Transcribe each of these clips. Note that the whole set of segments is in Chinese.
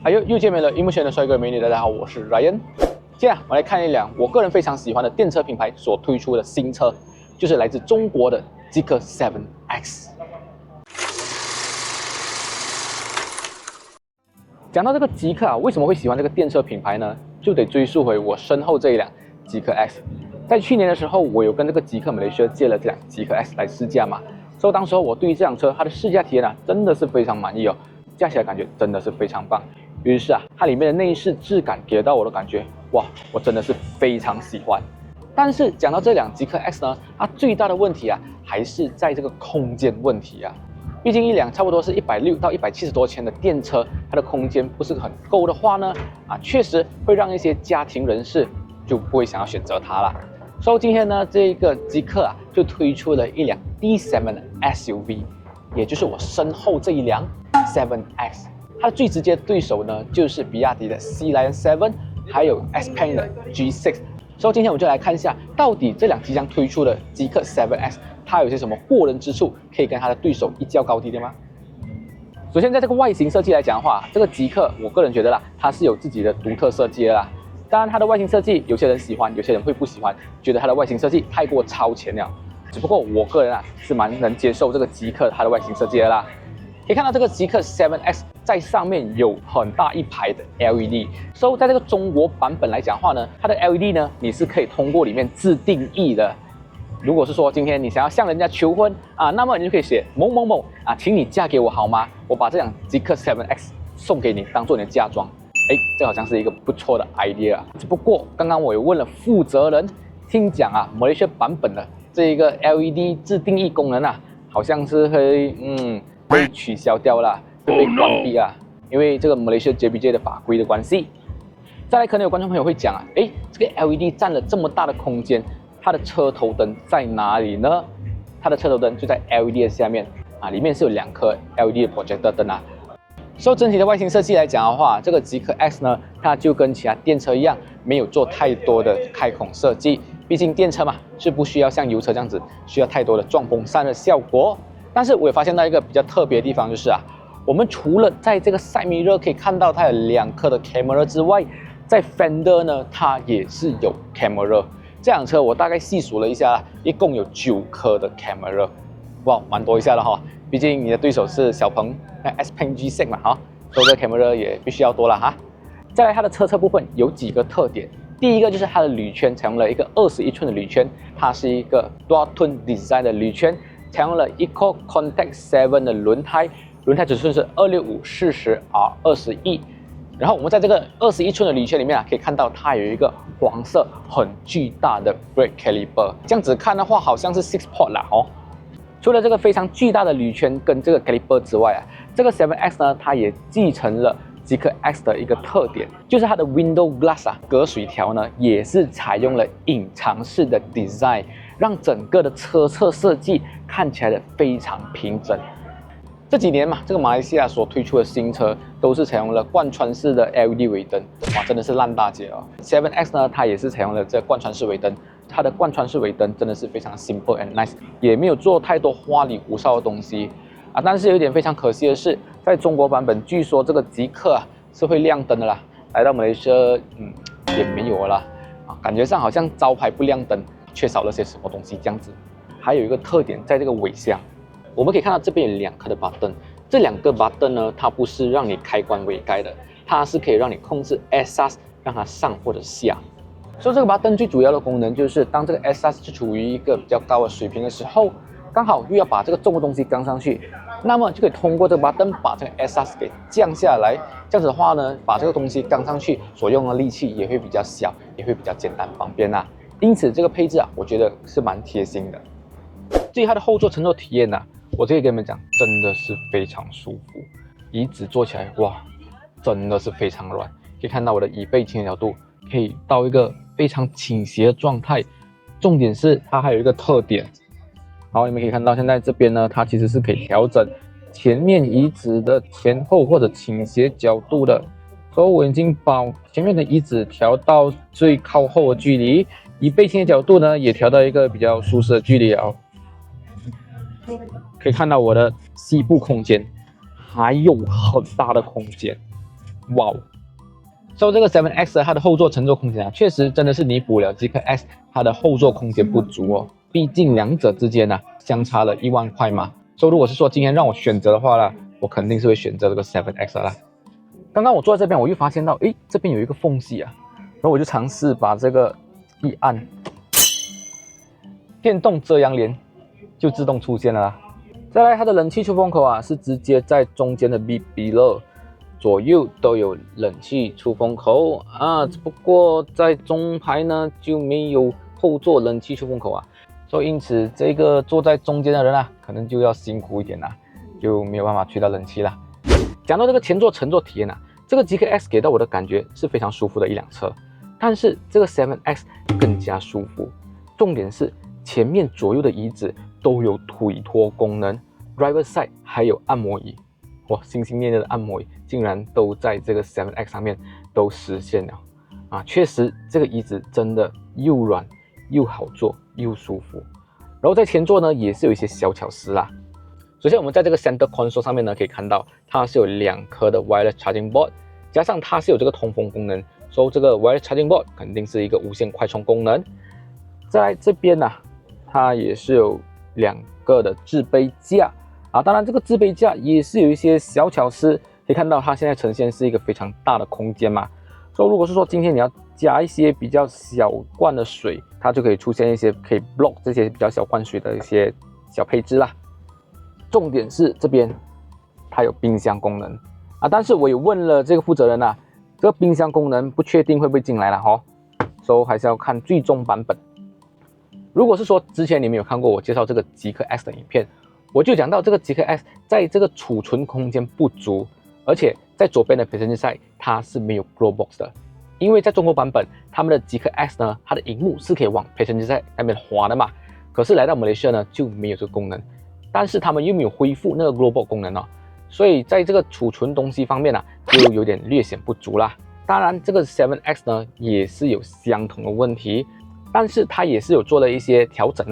哎呦，又见面了，荧幕前的帅哥美女，大家好，我是 Ryan。接下来我来看一辆我个人非常喜欢的电车品牌所推出的新车，就是来自中国的极氪 7X。讲到这个极氪啊，为什么会喜欢这个电车品牌呢？就得追溯回我身后这一辆极氪 X。在去年的时候，我有跟这个极氪Malaysia借了这辆极氪 X 来试驾嘛，所以当时候我对于这辆车它的试驾体验啊，真的是非常满意哦，驾起来感觉真的是非常棒。于是啊，它里面的内饰质感给到我的感觉，哇，我真的是非常喜欢。但是讲到这辆极氪 X 呢，它最大的问题啊，还是在这个空间问题啊。毕竟一辆差不多是160到170多千的电车，它的空间不是很够的话呢，确实会让一些家庭人士就不会想要选择它啦。所以今天呢，这个极氪啊，就推出了一辆 D7 SUV， 也就是我身后这一辆 7X。它的最直接的对手呢，就是比亚迪的 Sea Lion 7， 还有 XPeng 的 G6。所以今天我们就来看一下，到底这辆即将推出的极氪 7X， 它有些什么过人之处，可以跟它的对手一较高低的吗？首先，在这个外形设计来讲的话，这个极氪我个人觉得啦，它是有自己的独特设计的啦。当然，它的外形设计有些人喜欢，有些人会不喜欢，觉得它的外形设计太过超前了。只不过我个人是蛮能接受这个极氪它的外形设计的啦。可以看到这个极氪 7X 在上面有很大一排的 LED， 所以在这个中国版本来讲话呢，它的 LED 呢，你是可以通过里面自定义的。如果是说今天你想要向人家求婚那么你就可以写某某某请你嫁给我好吗？我把这辆极氪 7X 送给你，当做你的嫁妆。这好像是一个不错的 idea 只不过刚刚我有问了负责人，听讲Malaysia 版本的这一个 LED 自定义功能好像是会被取消掉了，会被关闭了，因为这个 Malaysia JBJ 的法规的关系。再来，可能有观众朋友会讲这个 LED 占了这么大的空间，它的车头灯在哪里呢？它的车头灯就在 LED 的下面里面是有2颗 LED 的 projector 灯所以整体的外形设计来讲的话，这个极氪 X 呢，它就跟其他电车一样，没有做太多的开孔设计。毕竟电车嘛，是不需要像油车这样子需要太多的撞风扇的效果。但是我也发现到一个比较特别的地方，就是我们除了在这个 side mirror 可以看到它有2颗的 camera 之外，在 fender 呢，它也是有 camera。这辆车我大概细数了一下一共有9颗的 camera， 哇，蛮多一下了哈。毕竟你的对手是小鹏XPeng G6 嘛所以这个 camera 也必须要多了哈。再来，它的车侧部分有几个特点。第一个就是它的铝圈采用了一个21寸的铝圈，它是一个 dual tone design 的铝圈，采用了 Eco Contact 7的轮胎，轮胎尺寸是265/40R21。然后我们在这个21寸的铝圈里面可以看到它有一个黄色很巨大的 brake caliper， 这样子看的话好像是 6 port 啦除了这个非常巨大的铝圈跟这个 caliper 之外这个 7X 呢，它也继承了极氪 X 的一个特点，就是它的 window glass 隔水条呢，也是采用了隐藏式的 design， 让整个的车侧设计看起来的非常平整。这几年嘛，这个马来西亚所推出的新车都是采用了贯穿式的 LED 尾灯，哇，真的是烂大街7X 呢，它也是采用了这贯穿式尾灯，它的贯穿式尾灯真的是非常 simple and nice， 也没有做太多花里胡哨的东西但是有一点非常可惜的是，在中国版本据说这个极氪是会亮灯的啦，来到马来西亚也没有了感觉上好像招牌不亮灯，缺少了些什么东西这样子。还有一个特点，在这个尾箱我们可以看到这边有2颗的 button， 这2个 button 呢，它不是让你开关尾盖的，它是可以让你控制 exhaust 让它上或者下。所以这个 button 最主要的功能就是当这个 exhaust 是处于一个比较高的水平的时候，刚好又要把这个重的东西刚上去，那么就可以通过这个 button 把这个 exhaust 给降下来。这样子的话呢，把这个东西刚上去所用的力气也会比较小，也会比较简单方便因此这个配置我觉得是蛮贴心的。至于它的后座乘坐体验我这个跟你们讲，真的是非常舒服，椅子坐起来哇，真的是非常软，可以看到我的椅背倾斜角度可以到一个非常倾斜的状态。重点是它还有一个特点，好，你们可以看到现在这边呢，它其实是可以调整前面椅子的前后或者倾斜角度的。所以我已经把前面的椅子调到最靠后的距离，椅背倾斜角度呢也调到一个比较舒适的距离了可以看到我的膝部空间还有很大的空间，哇哦！所以这个 7X 它的后座乘坐空间啊，确实真的是弥补了极客 S 它的后座空间不足哦。毕竟两者之间呢相差了1万块嘛。所以如果是说今天让我选择的话呢，我肯定是会选择这个 7X 啦。刚刚我坐在这边，我又发现到，诶，这边有一个缝隙啊，然后我就尝试把这个一按，电动遮阳帘就自动出现了啦。再来，它的冷气出风口啊是直接在中间的 B below。左右都有冷气出风口啊，只不过在中排呢就没有后座冷气出风口啊，所以因此这个坐在中间的人啊，可能就要辛苦一点啦，就没有办法吹到冷气啦。讲到这个前座乘坐体验啊，这个极客 X 给到我的感觉是非常舒服的一辆车，但是这个 7X 更加舒服。重点是前面左右的椅子都有腿托功能 ，Driver Side 还有按摩椅。哇，心心念念的按摩椅竟然都在这个 7X 上面都实现了啊！确实，这个椅子真的又软又好坐又舒服。然后在前座呢，也是有一些小巧思啦。首先，我们在这个 Center Console 上面呢，可以看到它是有2颗的 Wireless Charging Board， 加上它是有这个通风功能，所以这个 Wireless Charging Board 肯定是一个无线快充功能。在这边呢，它也是有2个的置杯架。当然这个置杯架也是有一些小巧思，可以看到它现在呈现是一个非常大的空间嘛。所以如果是说今天你要加一些比较小罐的水，它就可以出现一些可以 block 这些比较小罐水的一些小配置啦。重点是这边它有冰箱功能但是我也问了这个负责人这个冰箱功能不确定会不会进来了所以还是要看最终版本。如果是说之前你们有看过我介绍这个极客 X 的影片，我就讲到这个极客 X 在这个储存空间不足，而且在左边的 Passenger Side 它是没有 Glow Box 的，因为在中国版本他们的极客 X 呢，它的荧幕是可以往 Passenger Side 那边滑的嘛，可是来到马来西亚呢就没有这个功能，但是他们又没有恢复那个 Glow Box 功能所以在这个储存东西方面就有点略显不足啦。当然这个 7X 呢也是有相同的问题，但是它也是有做了一些调整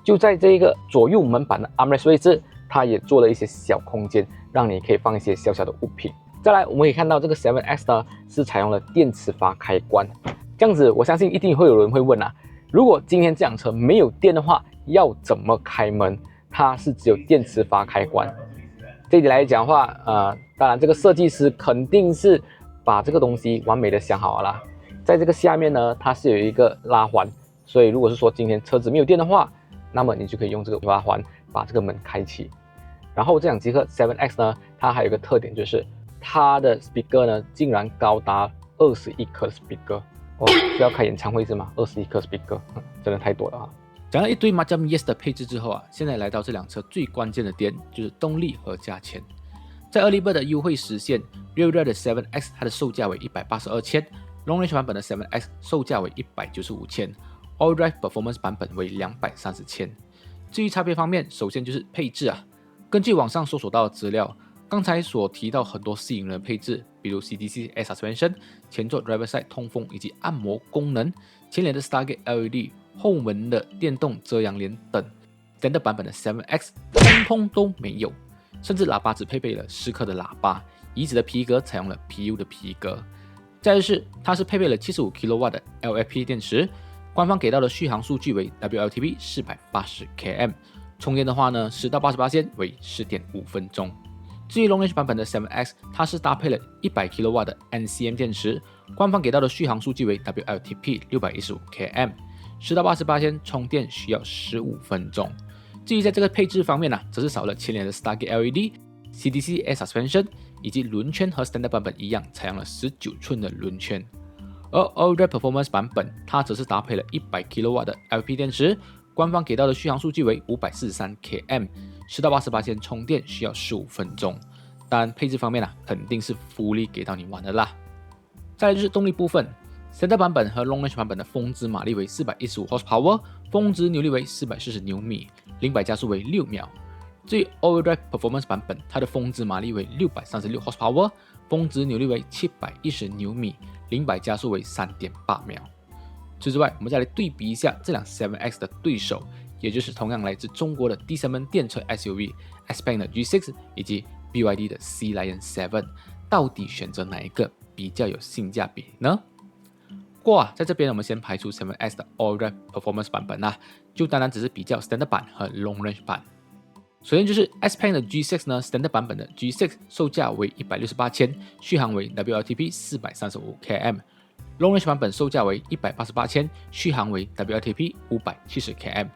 就在这个左右门板的 armrest 位置，它也做了一些小空间，让你可以放一些小小的物品。再来，我们可以看到这个 7X 呢是采用了电磁阀开关，这样子我相信一定会有人会问如果今天这辆车没有电的话，要怎么开门？它是只有电磁阀开关。这里来讲的话，当然这个设计师肯定是把这个东西完美的想好了啦。在这个下面呢，它是有一个拉环，所以如果是说今天车子没有电的话，那么你就可以用这个拉环把这个门开启。然后这辆极客 7X 呢，它还有一个特点就是它的 speaker 呢竟然高达21颗 speaker。是要开演唱会是吗？21颗 speaker，真的太多了讲了一堆 Macam Yes 的配置之后现在来到这辆车最关键的点，就是动力和价钱。在 Early Bird 的优惠实现 ，Rear Drive 的 7X 它的售价为182千，Long Range 版本的 7X 售价为195千。All Drive Performance 版本为230千。至于差别方面，首先就是配置根据网上搜索到的资料，刚才所提到很多吸引人的配置，比如 CDC Air Suspension、前座 Driver Side 通风以及按摩功能、前脸的 Stargate LED、后门的电动遮阳帘等 ，Standard 版本的 7X 通通都没有，甚至喇叭只配备了10颗的喇叭，椅子的皮革采用了 PU 的皮革。再就是它是配备了75 kW 的 LFP 电池。官方给到的续航数据为 WLTP 480 km， 充电的话呢，10到88%为 10.5 分钟。至于 Long Range 版本的 7X， 它是搭配了100 kW 的 NCM 电池，官方给到的续航数据为 WLTP 615 km， 10到88%充电需要15分钟。至于在这个配置方面则是少了前脸的 Stargate LED、CDC Air Suspension， 以及轮圈和 Standard 版本一样，采用了19寸的轮圈。而 All Drive Performance 版本，它则是搭配了100 kW 的 LFP 电池，官方给到的续航数据为543 km， 10到88%充电需要15分钟。当然配置方面肯定是福利给到你玩的啦。再来就是动力部分 ，Standard 版本和 Long Range 版本的峰值马力为415 horsepower， 峰值扭力为440牛米，0-100加速为6秒。至于 All Drive Performance 版本，它的峰值马力为636 horsepower， 峰值扭力为710牛米，0-100加速为3.8秒。除此之外，我们再来对比一下这辆 7X 的对手，也就是同样来自中国的第三门电车 SUV XPeng 的 G6 以及 BYD 的 Sea Lion 7，到底选择哪一个比较有性价比呢？不过在这边我们先排除 7S 的 All Drive Performance 版本就单单只是比较 Standard 版和 Long Range 版。首先就是 S Pen 的 G6 呢 ，Standard 版本的 G6 售价为168千，续航为 WLTP 435 km。Long Range 版本售价为188千，续航为 WLTP 570 km。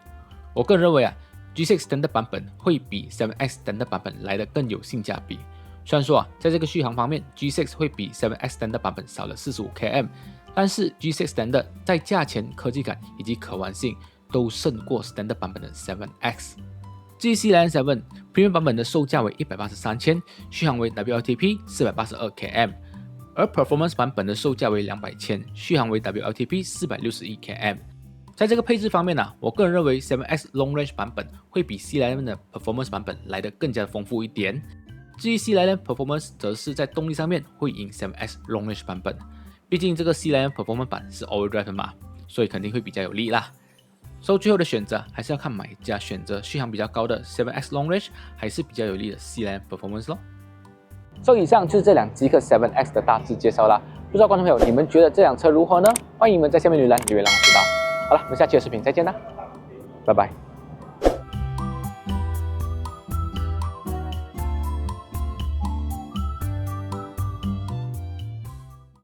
我个人认为G6 Standard 版本会比 7X Standard 版本来得更有性价比。虽然说在这个续航方面 ，G6 会比 7X Standard 版本少了45 km， 但是 G6 Standard 在价钱、科技感以及可玩性都胜过 Standard 版本的 7X。G Sea Lion 7 Premium 版本的售价为183千，续航为 WLTP 482 km， 而 Performance 版本的售价为200千，续航为 WLTP 461 km。在这个配置方面我个人认为 7X Long Range 版本会比 Sea Lion 的 Performance 版本来得更加丰富一点。至于 Sea Lion Performance 则是在动力上面会赢 7X Long Range 版本，毕竟这个 Sea Lion Performance 版是 All Drive 嘛，所以肯定会比较有利啦。所以最后的选择还是要看买家选择续航比较高的 7X Long Range 还是比较有利的 Sea Lion Performance 咯。所以以上就是这辆极客 7X 的大致介绍啦。不知道观众朋友你们觉得这辆车如何呢？欢迎你们在下面留言让我知道。好了，我们下期的视频再见啦，拜拜。